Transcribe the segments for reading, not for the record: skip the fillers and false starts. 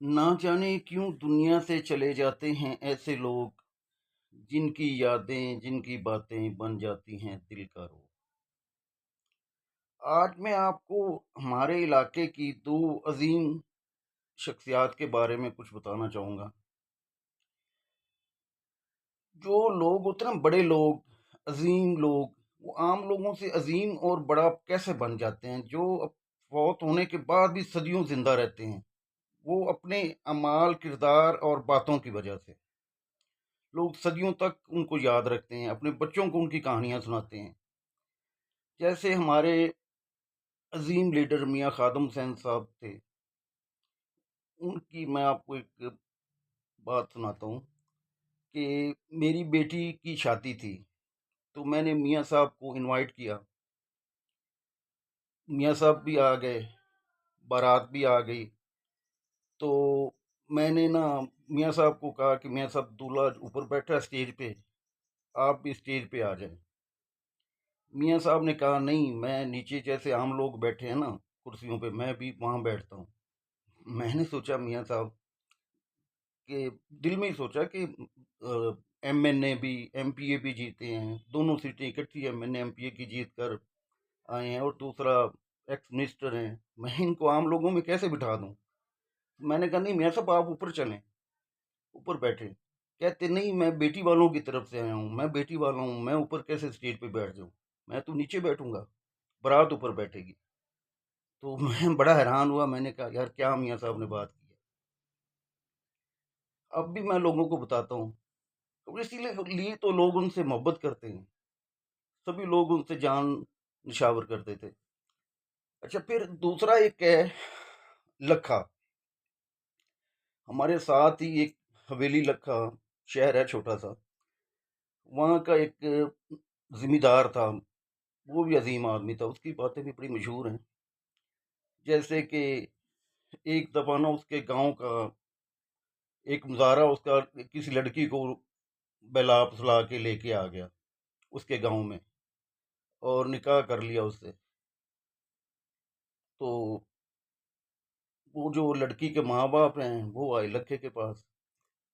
ना जाने क्यों दुनिया से चले जाते हैं ऐसे लोग जिनकी यादें जिनकी बातें बन जाती हैं दिल का रोग। आज मैं आपको हमारे इलाके की दो अजीम शख्सियात के बारे में कुछ बताना चाहूँगा। जो लोग होते हैं ना, बड़े लोग, अजीम लोग, वो आम लोगों से अजीम और बड़ा कैसे बन जाते हैं, जो फौत होने के बाद भी सदियों जिंदा रहते हैं। वो अपने अमाल, किरदार और बातों की वजह से लोग सदियों तक उनको याद रखते हैं, अपने बच्चों को उनकी कहानियां सुनाते हैं। जैसे हमारे अजीम लीडर मियाँ खादम हुसैन साहब थे। उनकी मैं आपको एक बात सुनाता हूँ कि मेरी बेटी की शादी थी, तो मैंने मियाँ साहब को इनवाइट किया। मियाँ साहब भी आ गए, बारात भी आ गई। तो मैंने ना मियाँ साहब को कहा कि मियाँ साहब, दूल्हा ऊपर बैठा है स्टेज पे, आप भी स्टेज पे आ जाएं। मियाँ साहब ने कहा, नहीं, मैं नीचे जैसे आम लोग बैठे हैं ना कुर्सियों पे, मैं भी वहाँ बैठता हूँ। मैंने सोचा मियाँ साहब के दिल में ही सोचा कि एमएनए भी, एमपीए भी जीते हैं, दोनों सीटें इकट्ठी एमएनए एमपीए की जीत कर आए हैं, और दूसरा एक्स मिनिस्टर हैं, मैं इनको आम लोगों में कैसे बिठा दूं। मैंने कहा, नहीं मियाँ साहब, आप ऊपर चलें, ऊपर बैठे। कहते, नहीं, मैं बेटी वालों की तरफ से आया हूँ, मैं बेटी वाला हूँ, मैं ऊपर कैसे स्टेज पे बैठ जाऊँ, मैं तो नीचे बैठूंगा, बारात ऊपर बैठेगी। तो मैं बड़ा हैरान हुआ, मैंने कहा, यार क्या मियाँ साहब ने बात की है। अब भी मैं लोगों को बताता हूँ, तो इसीलिए लिए तो लोग उनसे मोहब्बत करते हैं, सभी लोग उनसे जान निछावर करते थे। अच्छा, फिर दूसरा एक है लखा। हमारे साथ ही एक हवेली लखा शहर है, छोटा सा, वहाँ का एक जिम्मेदार था। वो भी अजीम आदमी था, उसकी बातें भी बड़ी मशहूर हैं। जैसे कि एक दफा ना उसके गांव का एक मुजाहरा, उसका किसी लड़की को बहला फुसला के लेके आ गया उसके गांव में, और निकाह कर लिया उससे। तो वो जो लड़की के माँ बाप हैं वो आए लखे के पास,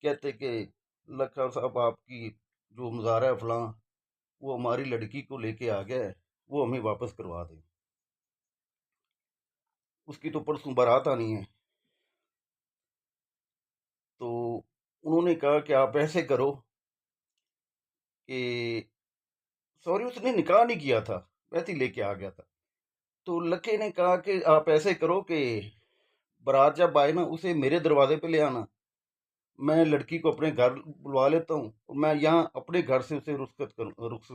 कहते कि लखा साहब, आपकी जो मुजाहरा है फलां, वो हमारी लड़की को लेके आ गया है, वो हमें वापस करवा दें, उसकी तो परसों बारात आनी है। तो उन्होंने कहा कि आप ऐसे करो कि, सॉरी, उसने निकाह नहीं किया था, वैसे ही लेके आ गया था। तो लखे ने कहा कि आप ऐसे करो कि बारात जब आए ना, उसे मेरे दरवाजे पे ले आना, मैं लड़की को अपने घर बुलवा लेता हूँ, और मैं यहाँ अपने घर से उसे रुखसत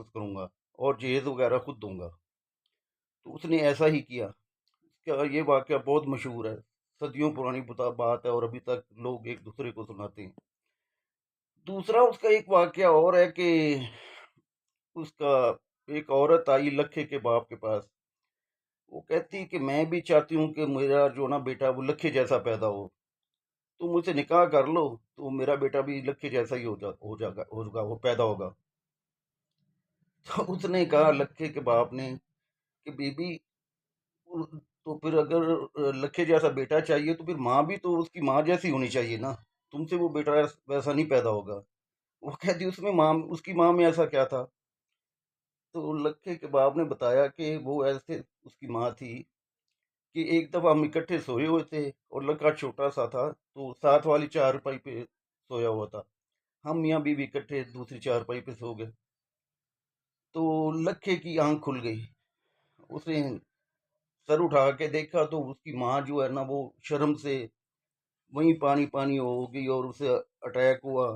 करूंगा, और जहेज वगैरह खुद दूंगा। तो उसने ऐसा ही किया। क्या, ये वाकया बहुत मशहूर है, सदियों पुरानी बात है, और अभी तक लोग एक दूसरे को सुनाते हैं। दूसरा उसका एक वाकया और है कि उसका एक औरत आई लखे के बाप के पास। वो कहती कि मैं भी चाहती हूँ कि मेरा जो ना बेटा वो लखे जैसा पैदा हो, तुम मुझसे निकाह कर लो, तो मेरा बेटा भी लखे जैसा ही हो जाएगा, वो पैदा होगा। तो उसने कहा, लखे के बाप ने, कि बीबी, तो फिर अगर लखे जैसा बेटा चाहिए तो फिर माँ भी तो उसकी माँ जैसी होनी चाहिए ना, तुमसे वो बेटा वैसा नहीं पैदा होगा। वो कहती, उसमें माँ, उसकी माँ में ऐसा क्या था। तो लखे के बाप ने बताया कि वो ऐसे उसकी माँ थी कि एक दफा हम इकट्ठे सोए हुए थे, और लड़का छोटा सा था, तो साथ वाली चारपाई पे सोया हुआ था, हम मियाँ बीवी इकट्ठे दूसरी चारपाई पे सो गए। तो लखे की आंख खुल गई, उसने सर उठा के देखा, तो उसकी माँ जो है ना, वो शर्म से वहीं पानी पानी हो गई, और उसे अटैक हुआ,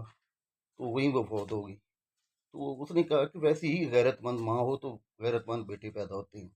तो वहीं वो फौत हो गई। तो उसने कहा कि वैसे ही गैरतमंद माँ हो तो गैरतमंद बेटे पैदा होते हैं।